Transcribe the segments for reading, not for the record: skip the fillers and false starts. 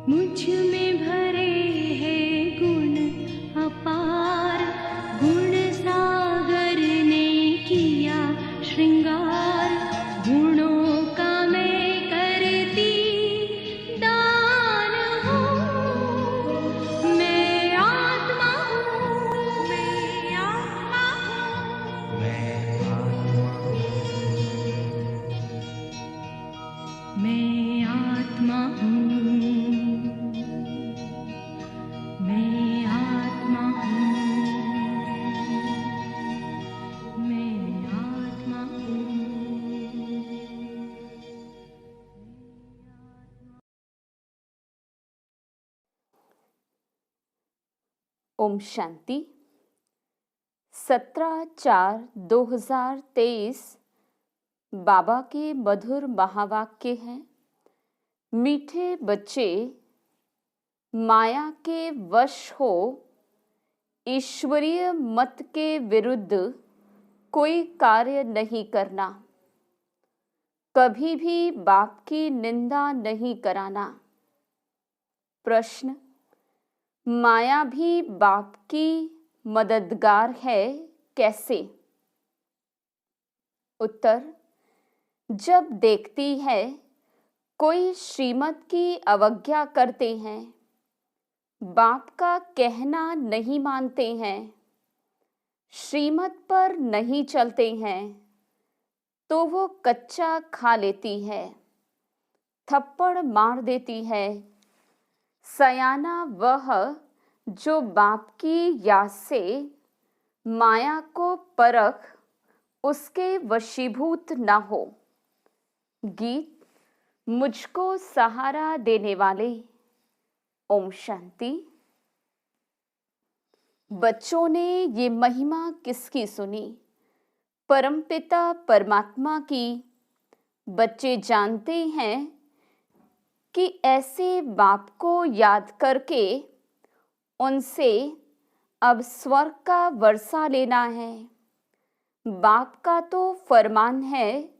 मुझ में भरे हैं गुण ओम शांति। 17/4/2023 बाबा के मधुर महावाक्य हैं। मीठे बच्चे, माया के वश हो ईश्वरीय मत के विरुद्ध कोई कार्य नहीं करना, कभी भी बाप की निंदा नहीं कराना। प्रश्न: माया भी बाप की मददगार है, कैसे? उत्तर: जब देखती है कोई श्रीमत की अवज्ञा करते हैं, बाप का कहना नहीं मानते हैं, श्रीमत पर नहीं चलते हैं, तो वो कच्चा खा लेती है, थप्पड़ मार देती है। सयाना वह जो बाप की याद से माया को परख उसके वशीभूत न हो। गीत मुझको सहारा देने वाले। ओम शांति। बच्चों ने ये महिमा किसकी सुनी? परमपिता परमात्मा की। बच्चे जानते हैं कि ऐसे बाप को याद करके उनसे अब स्वर्ग का वर्षा लेना है। बाप का तो फरमान है,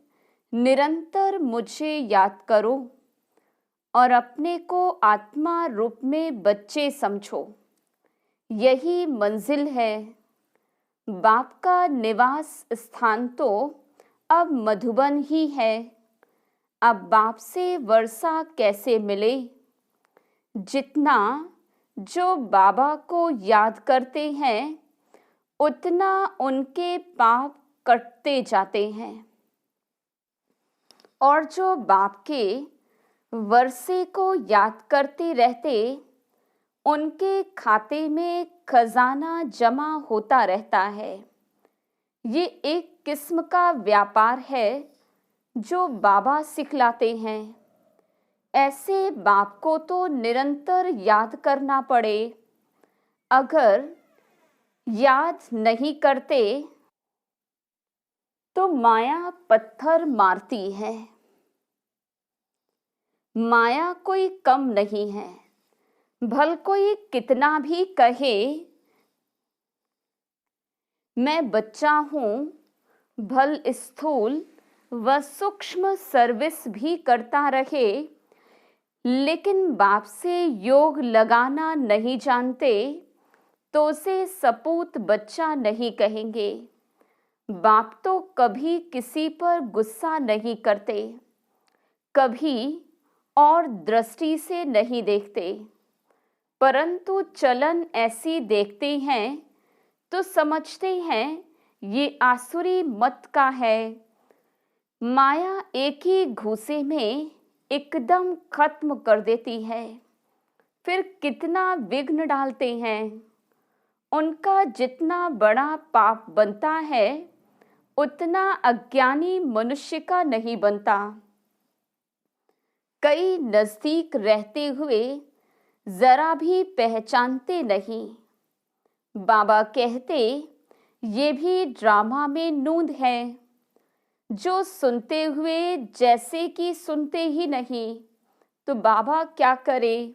निरंतर मुझे याद करो और अपने को आत्मा रूप में बच्चे समझो। यही मंजिल है। बाप का निवास स्थान तो अब मधुबन ही है। अब बाप से वर्षा कैसे मिले? जितना जो बाबा को याद करते हैं, उतना उनके पाप कटते जाते हैं और जो बाप के वर्षे को याद करते रहते, उनके खाते में खजाना जमा होता रहता है। ये एक किस्म का व्यापार है जो बाबा सिखलाते हैं। ऐसे बाप को तो निरंतर याद करना पड़े। अगर याद नहीं करते तो माया पत्थर मारती है। माया कोई कम नहीं है। भल कोई कितना भी कहे मैं बच्चा हूँ, भल स्थूल व सूक्ष्म सर्विस भी करता रहे, लेकिन बाप से योग लगाना नहीं जानते तो उसे सपूत बच्चा नहीं कहेंगे। बाप तो कभी किसी पर गुस्सा नहीं करते, कभी और दृष्टि से नहीं देखते, परंतु चलन ऐसी देखते हैं तो समझते हैं ये आसुरी मत का है। माया एक ही घूसे में एकदम खत्म कर देती है। फिर कितना विघ्न डालते हैं। उनका जितना बड़ा पाप बनता है, उतना अज्ञानी मनुष्य का नहीं बनता। कई नजदीक रहते हुए जरा भी पहचानते नहीं। बाबा कहते ये भी ड्रामा में नूंद है, जो सुनते हुए जैसे कि सुनते ही नहीं, तो बाबा क्या करे?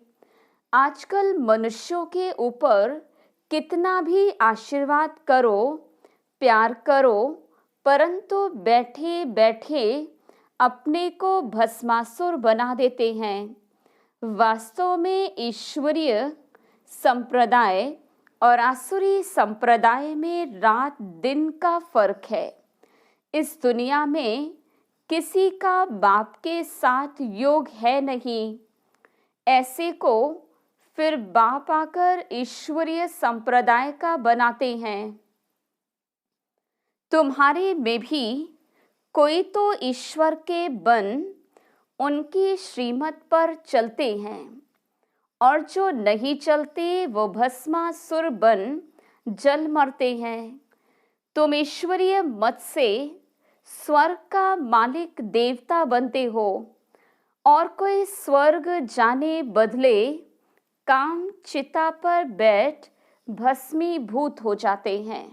आजकल मनुष्यों के ऊपर कितना भी आशीर्वाद करो, प्यार करो, परंतु बैठे बैठे अपने को भस्मासुर बना देते हैं। वास्तव में ईश्वरीय संप्रदाय और आसुरी संप्रदाय में रात दिन का फर्क है। इस दुनिया में किसी का बाप के साथ योग है नहीं। ऐसे को फिर बाप आकर ईश्वरीय संप्रदाय का बनाते हैं। तुम्हारे में भी कोई तो ईश्वर के बन उनकी श्रीमत पर चलते हैं, और जो नहीं चलते वो भस्मासुर बन जल मरते हैं। तुम ईश्वरीय मत से स्वर्ग का मालिक देवता बनते हो, और कोई स्वर्ग जाने बदले काम चिता पर बैठ भस्मीभूत हो जाते हैं।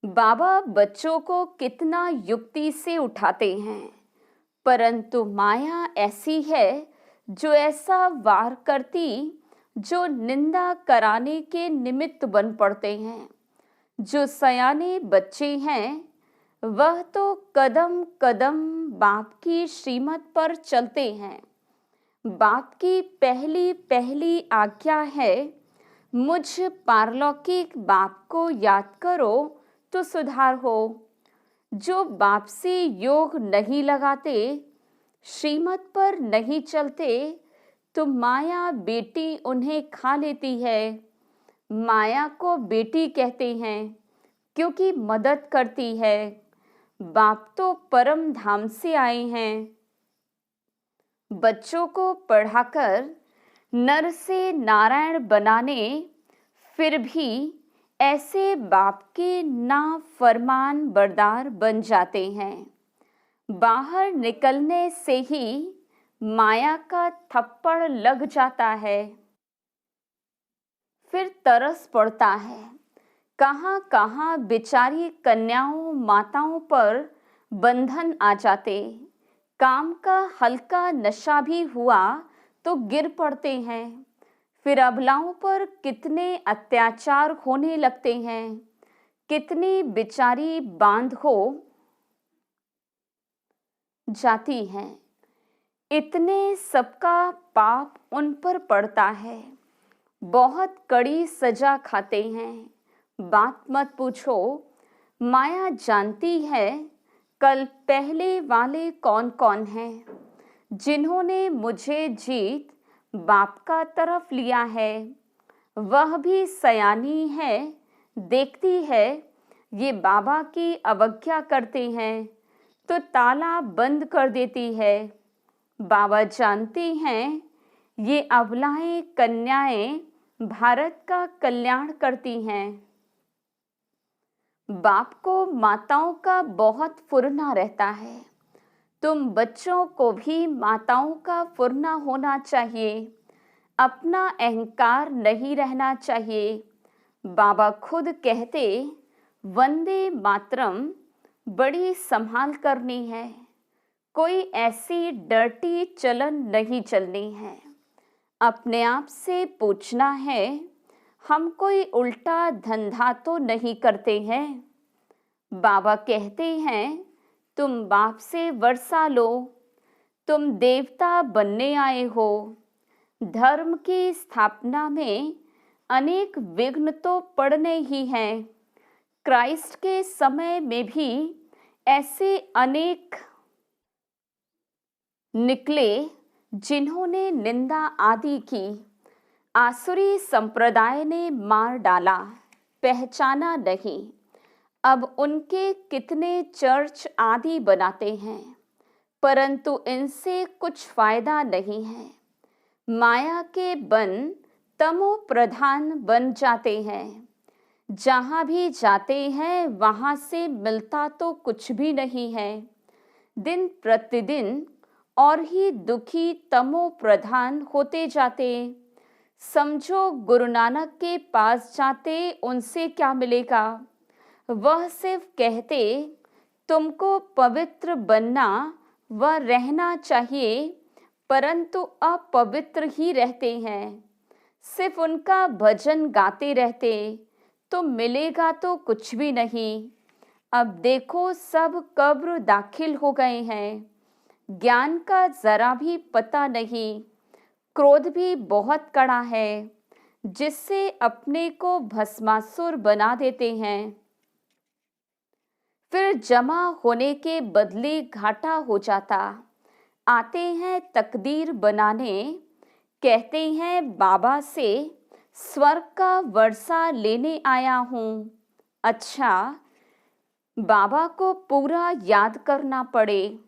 बाबा बच्चों को कितना युक्ति से उठाते हैं, परंतु माया ऐसी है जो ऐसा वार करती, जो निंदा कराने के निमित्त बन पड़ते हैं। जो सयाने बच्चे हैं वह तो कदम कदम बाप की श्रीमत पर चलते हैं। बाप की पहली पहली आज्ञा है, मुझ पारलौकिक बाप को याद करो तो सुधार हो। जो बाप से योग नहीं लगाते, श्रीमत पर नहीं चलते, तो माया बेटी उन्हें खा लेती है। माया को बेटी कहते हैं क्योंकि मदद करती है। बाप तो परम धाम से आए हैं। बच्चों को पढ़ाकर नर से नारायण बनाने, फिर भी ऐसे बाप के ना फरमान बरदार बन जाते हैं। बाहर निकलने से ही माया का थप्पड़ लग जाता है। फिर तरस पड़ता है। कहाँ कहाँ बेचारी कन्याओं माताओं पर बंधन आ जाते। काम का हल्का नशा भी हुआ तो गिर पड़ते हैं। फिर अबलाओं पर कितने अत्याचार होने लगते हैं। कितनी बेचारी बांध हो जाती हैं। इतने सबका पाप उन पर पड़ता है। बहुत कड़ी सजा खाते हैं। बात मत पूछो। माया जानती है कल पहले वाले कौन कौन हैं, जिन्होंने मुझे जीत बाप का तरफ लिया है। वह भी सयानी है, देखती है ये बाबा की अवज्ञा करते हैं तो ताला बंद कर देती है। बाबा जानते हैं ये अबलाएं कन्याएं भारत का कल्याण करती हैं। बाप को माताओं का बहुत फुरना रहता है। तुम बच्चों को भी माताओं का फुरना होना चाहिए। अपना अहंकार नहीं रहना चाहिए। बाबा खुद कहते, वंदे मातरम बड़ी संभाल करनी है। कोई ऐसी डर्टी चलन नहीं चलनी है। अपने आप से पूछना है, हम कोई उल्टा धंधा तो नहीं करते हैं। बाबा कहते हैं, तुम बाप से वर्षा लो। तुम देवता बनने आए हो। धर्म की स्थापना में अनेक विघ्न तो पड़ने ही हैं। क्राइस्ट के समय में भी ऐसे अनेक निकले जिन्होंने निंदा आदि की। आसुरी संप्रदाय ने मार डाला, पहचाना नहीं। अब उनके कितने चर्च आदि बनाते हैं, परंतु इनसे कुछ फायदा नहीं है। माया के बन तमो प्रधान बन जाते हैं। जहाँ भी जाते हैं वहाँ से मिलता तो कुछ भी नहीं है। दिन प्रतिदिन और ही दुखी तमो प्रधान होते जाते। समझो गुरु नानक के पास जाते उनसे क्या मिलेगा। वह सिर्फ कहते तुमको पवित्र बनना व रहना चाहिए, परंतु अपवित्र ही रहते हैं। सिर्फ उनका भजन गाते रहते तो मिलेगा तो कुछ भी नहीं। अब देखो सब कब्र दाखिल हो गए हैं। ज्ञान का जरा भी पता नहीं। क्रोध भी बहुत कड़ा है, जिससे अपने को भस्मासुर बना देते हैं। फिर जमा होने के बदले घाटा हो जाता। आते हैं तकदीर बनाने, कहते हैं बाबा से स्वर्ग का वर्षा लेने आया हूँ। अच्छा, बाबा को पूरा याद करना पड़े,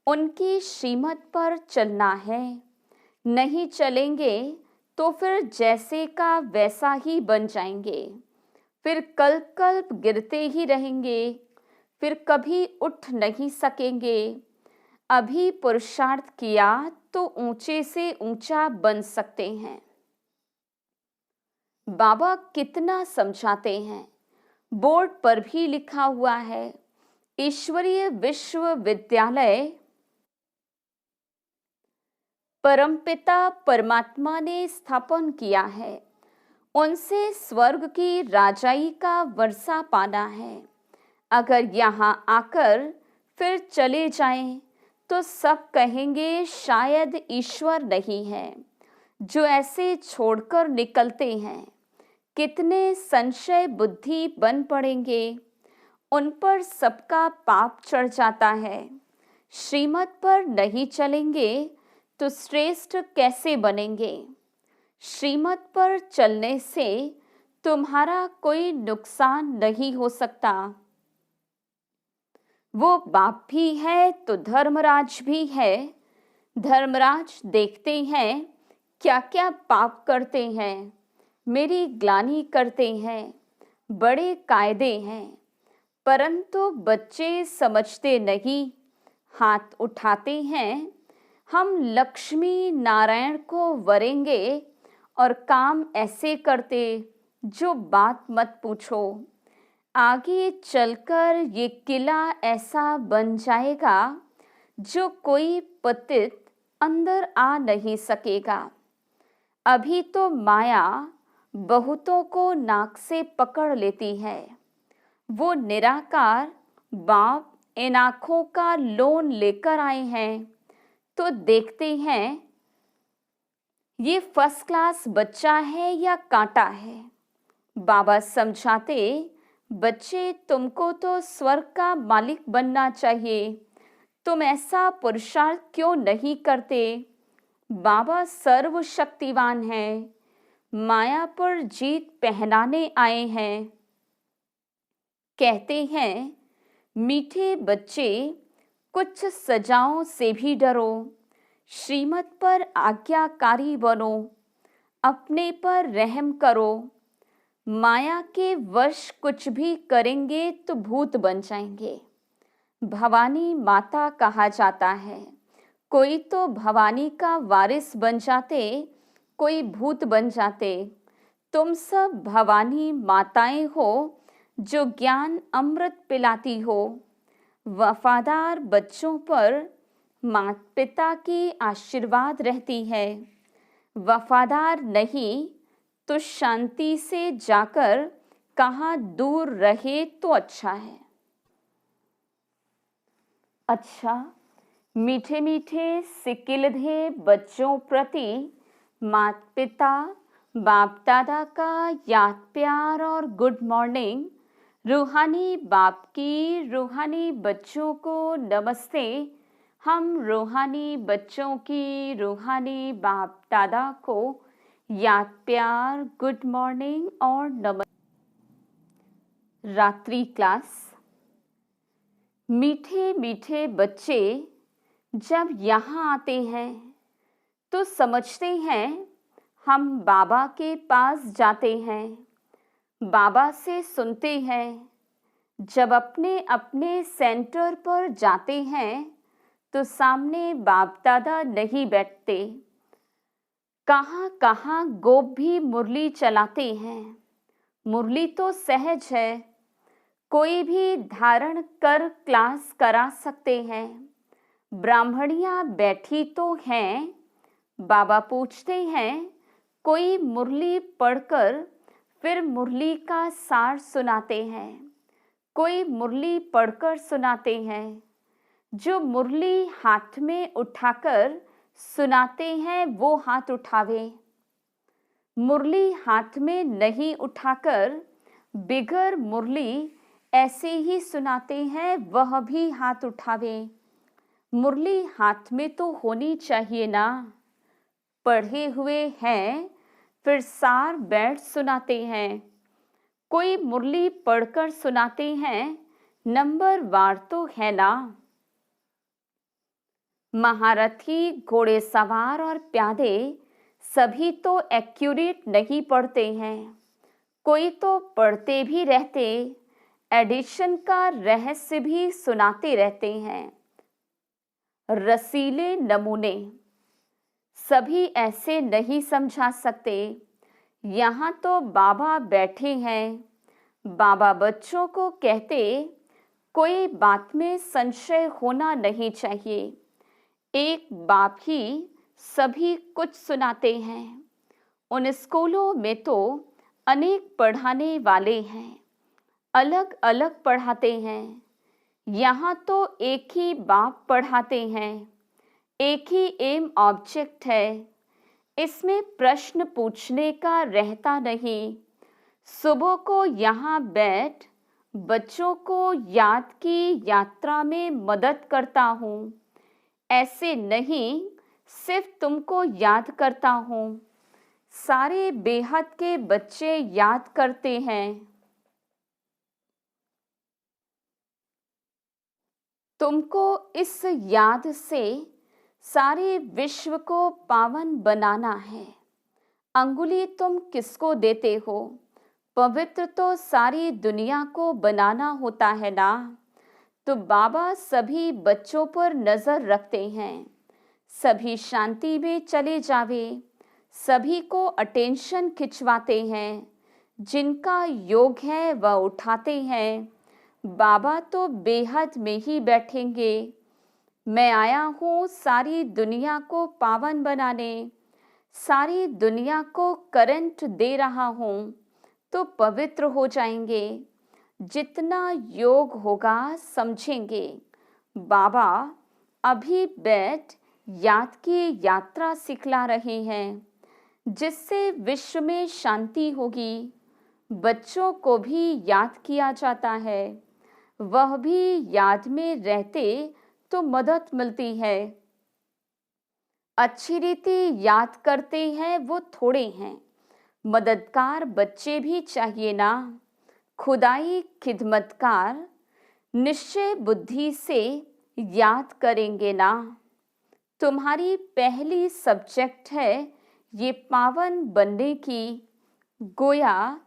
उनकी श्रीमत पर चलना है। नहीं चलेंगे तो फिर जैसे का वैसा ही बन जाएंगे। फिर कल्प कल्प गिरते ही रहेंगे, फिर कभी उठ नहीं सकेंगे। अभी पुरुषार्थ किया तो ऊंचे से ऊंचा बन सकते हैं। बाबा कितना समझाते हैं, बोर्ड पर भी लिखा हुआ है, ईश्वरीय विश्वविद्यालय परमपिता परमात्मा ने स्थापन किया है, उनसे स्वर्ग की राजाई का वर्षा पाना है। अगर यहाँ आकर फिर चले जाएं तो सब कहेंगे शायद ईश्वर नहीं है। जो ऐसे छोड़कर निकलते हैं कितने संशय बुद्धि बन पड़ेंगे, उन पर सबका पाप चढ़ जाता है। श्रीमत पर नहीं चलेंगे तो श्रेष्ठ कैसे बनेंगे? श्रीमत पर चलने से तुम्हारा कोई नुकसान नहीं हो सकता। वो बाप भी है तो धर्मराज भी है। धर्मराज देखते हैं क्या क्या पाप करते हैं, मेरी ग्लानि करते हैं, बड़े कायदे हैं, परंतु बच्चे समझते नहीं, हाथ उठाते हैं हम लक्ष्मी नारायण को वरेंगे और काम ऐसे करते जो बात मत पूछो। आगे चलकर ये किला ऐसा बन जाएगा जो कोई पतित अंदर आ नहीं सकेगा। अभी तो माया बहुतों को नाक से पकड़ लेती है। वो निराकार बाप इन आँखों का लोन लेकर आए हैं तो देखते हैं ये फर्स्ट क्लास बच्चा है या कांटा है। बाबा समझाते, बच्चे तुमको तो स्वर्ग का मालिक बनना चाहिए, तुम ऐसा पुरुषार्थ क्यों नहीं करते? बाबा सर्वशक्तिवान है, माया पर जीत पहनाने आए हैं। कहते हैं मीठे बच्चे कुछ सजाओं से भी डरो, श्रीमत पर आज्ञाकारी बनो, अपने पर रहम करो। माया के वश कुछ भी करेंगे तो भूत बन जाएंगे। भवानी माता कहा जाता है, कोई तो भवानी का वारिस बन जाते, कोई भूत बन जाते। तुम सब भवानी माताएं हो जो ज्ञान अमृत पिलाती हो। वफादार बच्चों पर माता पिता की आशीर्वाद रहती है। वफादार नहीं तो शांति से जाकर कहाँ दूर रहे तो अच्छा है। अच्छा, मीठे मीठे सिकिलधे बच्चों प्रति माता पिता बाप दादा का याद प्यार और गुड मॉर्निंग। रूहानी बाप की रूहानी बच्चों को नमस्ते। हम रूहानी बच्चों की रूहानी बाप दादा को याद प्यार, गुड मॉर्निंग और नमस्ते। रात्रि क्लास। मीठे मीठे बच्चे जब यहाँ आते हैं तो समझते हैं हम बाबा के पास जाते हैं, बाबा से सुनते हैं। जब अपने अपने सेंटर पर जाते हैं तो सामने बाप दादा नहीं बैठते। कहाँ कहाँ गोप भी मुरली चलाते हैं। मुरली तो सहज है, कोई भी धारण कर क्लास करा सकते हैं। ब्राह्मणियाँ बैठी तो हैं। बाबा पूछते हैं कोई मुरली पढ़कर फिर मुरली का सार सुनाते हैं, कोई मुरली पढ़कर सुनाते हैं। जो मुरली हाथ में उठाकर सुनाते हैं वो हाथ उठावे। मुरली हाथ में नहीं उठाकर बिगर मुरली ऐसे ही सुनाते हैं वह भी हाथ उठावे। मुरली हाथ में तो होनी चाहिए ना। पढ़े हुए हैं फिर सार बैठ सुनाते हैं। कोई मुरली पढ़कर सुनाते हैं, नंबर वार तो है ना। महारथी, घोड़े सवार और प्यादे सभी तो एक्यूरेट नहीं पढ़ते हैं, कोई तो पढ़ते भी रहते, एडिशन का रहस्य भी सुनाते रहते हैं। रसीले नमूने सभी ऐसे नहीं समझा सकते। यहाँ तो बाबा बैठे हैं। बाबा बच्चों को कहते, कोई बात में संशय होना नहीं चाहिए। एक बाप ही सभी कुछ सुनाते हैं। उन स्कूलों में तो अनेक पढ़ाने वाले हैं, अलग अलग पढ़ाते हैं। यहाँ तो एक ही बाप पढ़ाते हैं, एक ही एम ऑब्जेक्ट है। इसमें प्रश्न पूछने का रहता नहीं। सुबह को यहाँ बैठ बच्चों को याद की यात्रा में मदद करता हूँ। ऐसे नहीं सिर्फ तुमको याद करता हूँ, सारे बेहद के बच्चे याद करते हैं। तुमको इस याद से सारे विश्व को पावन बनाना है। अंगुली तुम किसको देते हो? पवित्र तो सारी दुनिया को बनाना होता है ना। तो बाबा सभी बच्चों पर नजर रखते हैं। सभी शांति में चले जावे, सभी को अटेंशन खिंचवाते हैं। जिनका योग है वह उठाते हैं। बाबा तो बेहद में ही बैठेंगे। मैं आया हूँ सारी दुनिया को पावन बनाने, सारी दुनिया को करंट दे रहा हूँ तो पवित्र हो जाएंगे। जितना योग होगा समझेंगे। बाबा अभी बैठ याद की यात्रा सिखला रहे हैं, जिससे विश्व में शांति होगी। बच्चों को भी याद किया जाता है, वह भी याद में रहते तो मदद मिलती है। अच्छी रीति याद करते हैं वो थोड़े हैं, मददगार बच्चे भी चाहिए ना। खुदाई खिदमतकार निश्चय बुद्धि से याद करेंगे ना। तुम्हारी पहली सब्जेक्ट है ये पावन बनने की। गोया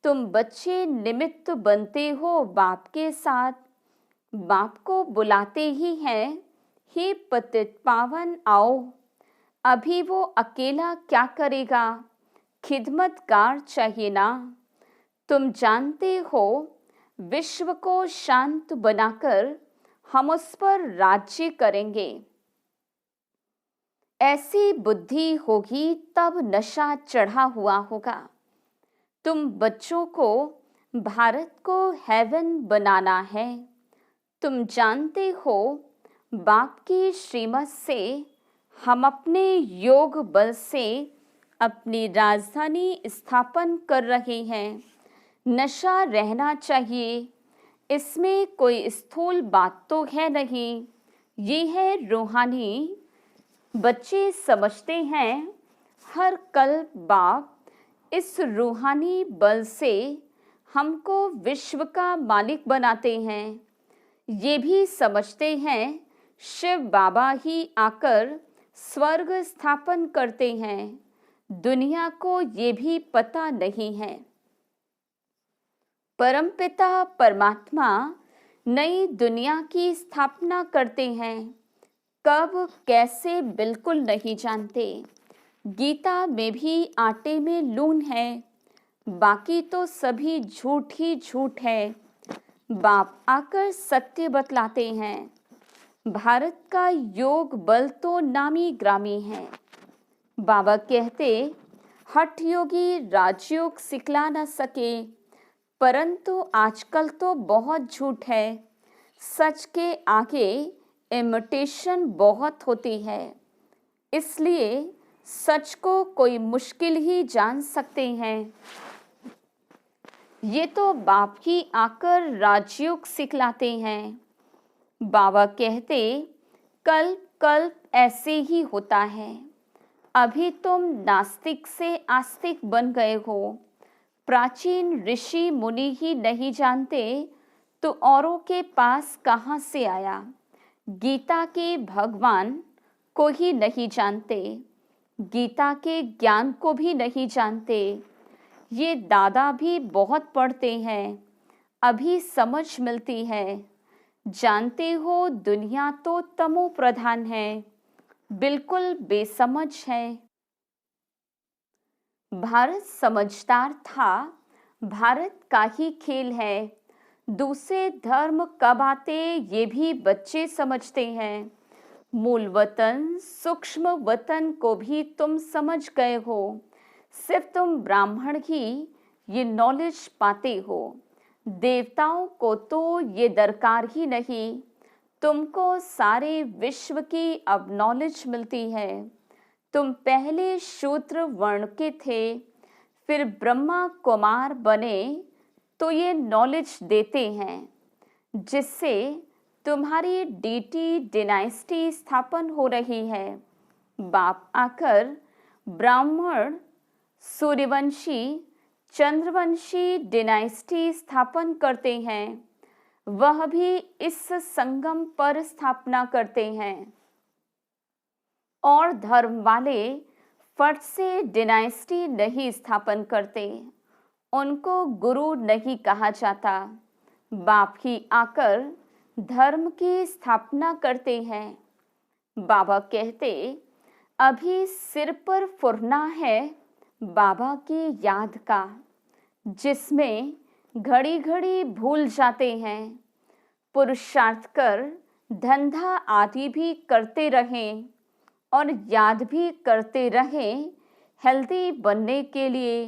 तुम बच्चे निमित्त बनते हो बाप के साथ। बाप को बुलाते ही हैं, हे पतित पावन आओ। अभी वो अकेला क्या करेगा? खिदमतगार चाहिए ना। तुम जानते हो विश्व को शांत बनाकर हम उस पर राज्य करेंगे। ऐसी बुद्धि होगी तब नशा चढ़ा हुआ होगा। तुम बच्चों को भारत को हेवन बनाना है। तुम जानते हो बाप की श्रीमत से हम अपने योग बल से अपनी राजधानी स्थापन कर रहे हैं। नशा रहना चाहिए, इसमें कोई स्थूल बात तो है नहीं। ये है रूहानी। बच्चे समझते हैं हर कल बाप इस रूहानी बल से हमको विश्व का मालिक बनाते हैं। ये भी समझते हैं शिव बाबा ही आकर स्वर्ग स्थापन करते हैं। दुनिया को ये भी पता नहीं है। परमपिता परमात्मा नई दुनिया की स्थापना करते हैं। कब कैसे बिल्कुल नहीं जानते। गीता में भी आटे में लून है, बाकी तो सभी झूठ ही झूठ है। बाप आकर सत्य बतलाते हैं। भारत का योग बल तो नामी ग्रामी है। बाबा कहते हठ योगी राजयोग सिखला न सके, परंतु आजकल तो बहुत झूठ है। सच के आगे इमिटेशन बहुत होती है, इसलिए सच को कोई मुश्किल ही जान सकते हैं। ये तो बाप ही आकर राजयोग सिखलाते हैं। बाबा कहते कल्प कल्प ऐसे ही होता है। अभी तुम नास्तिक से आस्तिक बन गए हो। प्राचीन ऋषि मुनि ही नहीं जानते तो औरों के पास कहाँ से आया। गीता के भगवान को ही नहीं जानते, गीता के ज्ञान को भी नहीं जानते। ये दादा भी बहुत पढ़ते हैं, अभी समझ मिलती है। जानते हो दुनिया तो तमो प्रधान है, बिल्कुल बेसमझ है। भारत समझदार था, भारत का ही खेल है। दूसरे धर्म कब आते ये भी बच्चे समझते हैं। मूल वतन सूक्ष्म वतन को भी तुम समझ गए हो। सिर्फ तुम ब्राह्मण ही ये नॉलेज पाते हो। देवताओं को तो ये दरकार ही नहीं। तुमको सारे विश्व की अब नॉलेज मिलती है। तुम पहले शूद्र वर्ण के थे, फिर ब्रह्मा कुमार बने, तो ये नॉलेज देते हैं जिससे तुम्हारी डीटी डिनाइस्टी स्थापन हो रही है। बाप आकर ब्राह्मण सूर्यवंशी चंद्रवंशी डिनाइस्टी स्थापन करते हैं। वह भी इस संगम पर स्थापना करते हैं। और धर्म वाले फट से डिनाइस्टी नहीं स्थापन करते। उनको गुरु नहीं कहा जाता। बाप ही आकर धर्म की स्थापना करते हैं। बाबा कहते, अभी सिर पर फुरना है बाबा की याद का, जिसमें घड़ी घड़ी भूल जाते हैं। पुरुषार्थ कर धंधा आदि भी करते रहें और याद भी करते रहें हेल्दी बनने के लिए।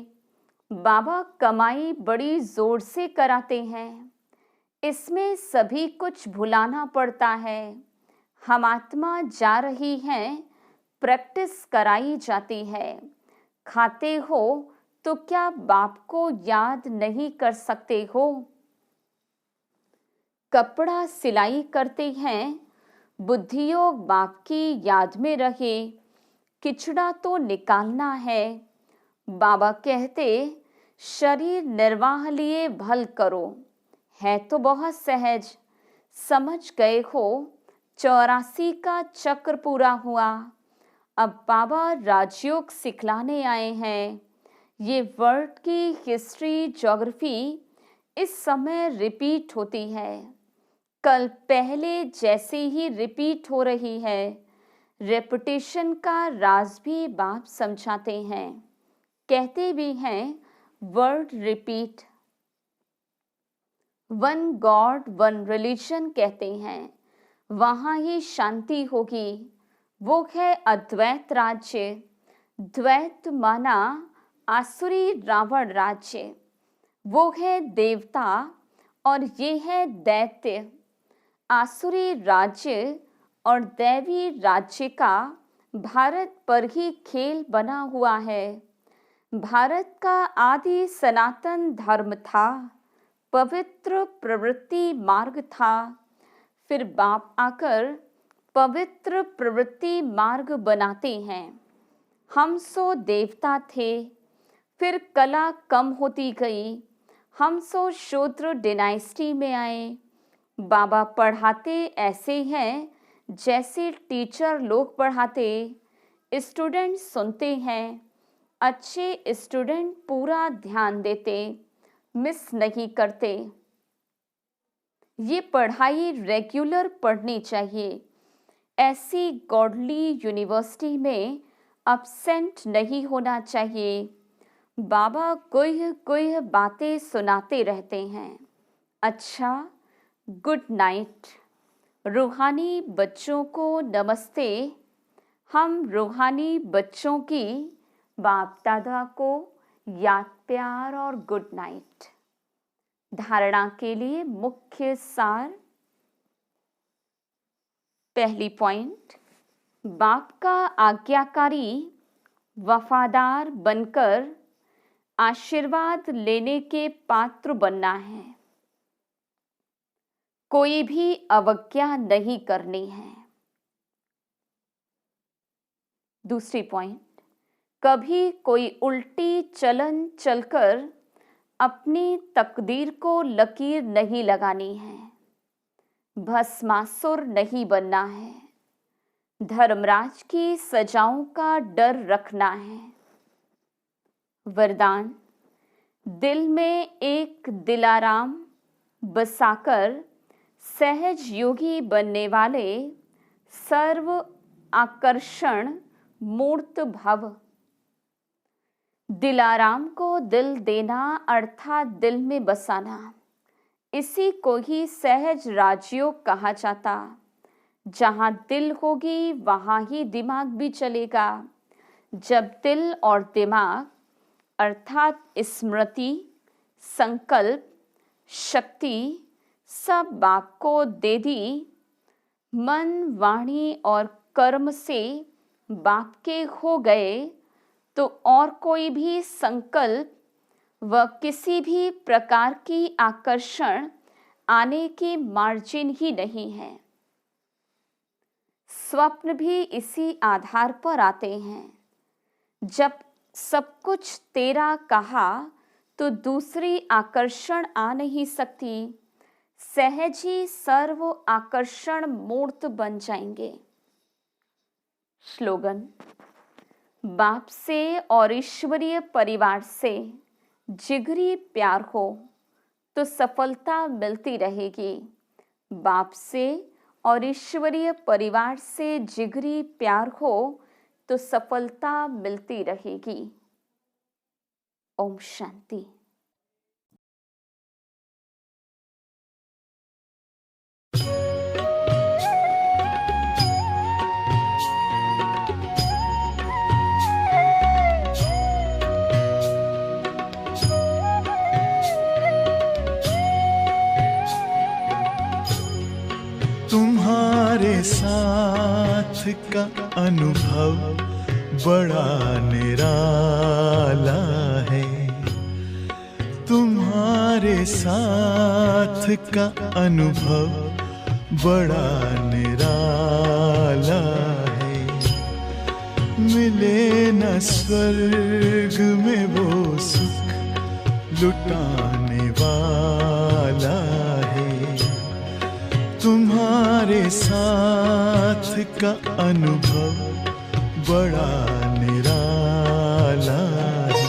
बाबा कमाई बड़ी जोर से कराते हैं। इसमें सभी कुछ भुलाना पड़ता है। हम आत्मा जा रही हैं, प्रैक्टिस कराई जाती है। खाते हो तो क्या बाप को याद नहीं कर सकते हो? कपड़ा सिलाई करते हैं, बुद्धि योग बाप की याद में रहे। किचड़ा तो निकालना है। बाबा कहते, शरीर निर्वाह लिए भल करो। है तो बहुत सहज। समझ गए हो 84 का चक्र पूरा हुआ। अब बाबा राजयोग सिखलाने आए हैं। ये वर्ल्ड की हिस्ट्री ज्योग्राफी इस समय रिपीट होती है। कल पहले जैसे ही रिपीट हो रही है। रेपुटेशन का राज भी बाप समझाते हैं। कहते भी हैं word repeat. One God one religion कहते हैं। वहाँ ही शांति होगी। वो है अद्वैत राज्य। द्वैत माना आसुरी रावण राज्य। वो है देवता और ये है दैत्य। आसुरी राज्य और दैवी राज्य का भारत पर ही खेल बना हुआ है। भारत का आदि सनातन धर्म था, पवित्र प्रवृत्ति मार्ग था। फिर बाप आकर पवित्र प्रवृत्ति मार्ग बनाते हैं। हम सो देवता थे, फिर कला कम होती गई। हम सो शूद्र डिनाइस्टी में आए। बाबा पढ़ाते ऐसे हैं जैसे टीचर लोग पढ़ाते। स्टूडेंट सुनते हैं। अच्छे स्टूडेंट पूरा ध्यान देते, मिस नहीं करते। ये पढ़ाई रेगुलर पढ़नी चाहिए। ऐसी गॉडली यूनिवर्सिटी में अपसेंट नहीं होना चाहिए। बाबा गुह्य गुह्य बातें सुनाते रहते हैं। अच्छा, गुड नाइट। रूहानी बच्चों को नमस्ते। हम रूहानी बच्चों की बाप दादा को याद प्यार और गुड नाइट। धारणा के लिए मुख्य सार। पहली पॉइंट, बाप का आज्ञाकारी वफादार बनकर आशीर्वाद लेने के पात्र बनना है। कोई भी अवज्ञा नहीं करनी है। दूसरी पॉइंट, कभी कोई उल्टी चलन चलकर अपनी तकदीर को लकीर नहीं लगानी है। भस्मासुर नहीं बनना है। धर्मराज की सजाओं का डर रखना है। वरदान, दिल में एक दिलाराम बसाकर सहज योगी बनने वाले सर्व आकर्षण मूर्त भव। दिलाराम को दिल देना अर्थात दिल में बसाना, इसी को ही सहज राजयोग कहा जाता। जहाँ दिल होगी वहाँ ही दिमाग भी चलेगा। जब दिल और दिमाग अर्थात स्मृति, संकल्प, शक्ति सब बाप को दे दी, मन, वाणी और कर्म से बाप के हो गए, तो और कोई भी संकल्प व किसी भी प्रकार की आकर्षण आने की मार्जिन ही नहीं है। स्वप्न भी इसी आधार पर आते हैं। जब सब कुछ तेरा कहा तो दूसरी आकर्षण आ नहीं सकती, सहज ही सर्व आकर्षण मूर्त बन जाएंगे। स्लोगन: बाप से और ईश्वरीय परिवार से जिगरी प्यार हो तो सफलता मिलती रहेगी। बाप से और ईश्वरीय परिवार से जिगरी प्यार हो तो सफलता मिलती रहेगी। ओम शांति। तुम्हारे साथ का अनुभव बड़ा निराला है। तुम्हारे साथ का अनुभव बड़ा निराला है। मिले न स्वर्ग में वो सुख लुटाने वाला है। तुम्हारे साथ का अनुभव बड़ा निराला है।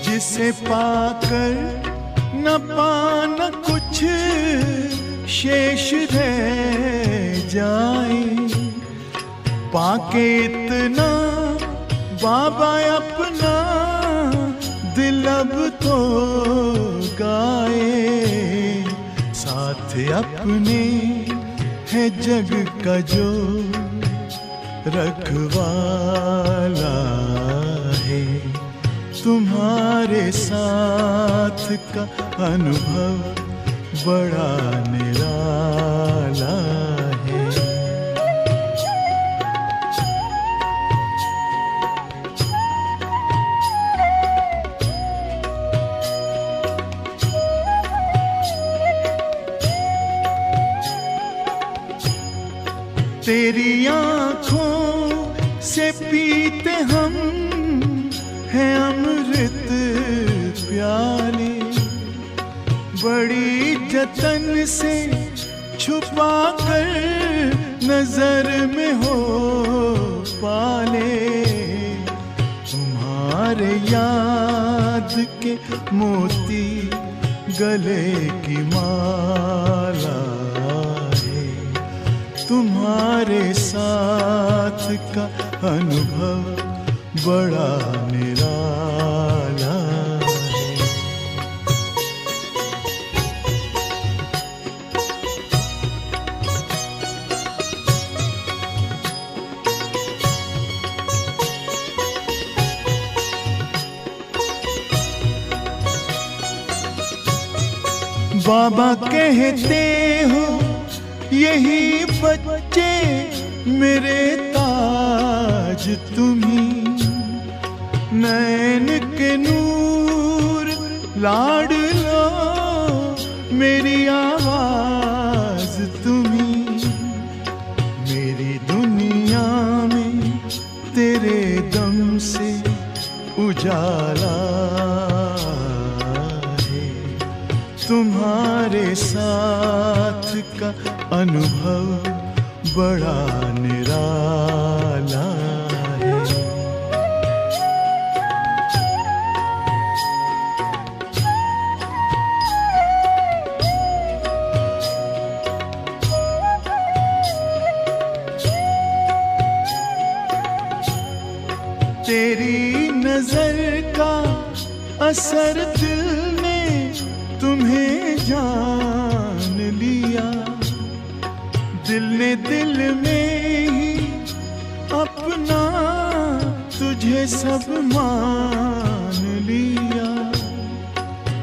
जिसे पाकर न पाना कुछ शेष रह जाए, पाके इतना बाबा अपना दिल अब तो गाए। साथ अपने है जग का जो रखवाला है। तुम्हारे साथ का अनुभव बड़ा निराला है। तेरी आँखों से पीते हम हैं अमृत प्याले। बड़ी जतन से छुपा कर नजर में हो पाले। तुम्हारे याद के मोती गले की माला है। तुम्हारे साथ का अनुभव बड़ा निराला है। बाबा कहते हो यही बच्चे मेरे ताज तुम्ही। नैन के नूर लाडलो मेरी आवाज तुम्ही। मेरी दुनिया में तेरे दम से उजाला है। तुम्हारे साथ का अनुभव बड़ा निराला है। तेरी नजर का असर दिल ने तुम्हें जान लिया, दिल ने दिल में ही अपना तुझे सब मान लिया।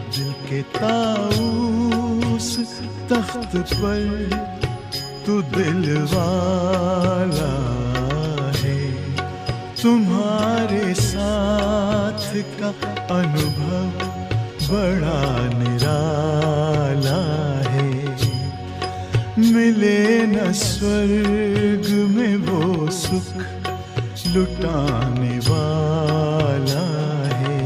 दिल के ताऊस तख्त पर तू दिल वाला है, तुम्हारे साथ का अनुभव बड़ा निराला है। मिले न स्वर्ग में वो सुख लुटाने वाला है,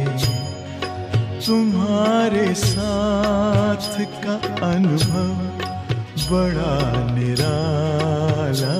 तुम्हारे साथ का अनुभव बड़ा निराला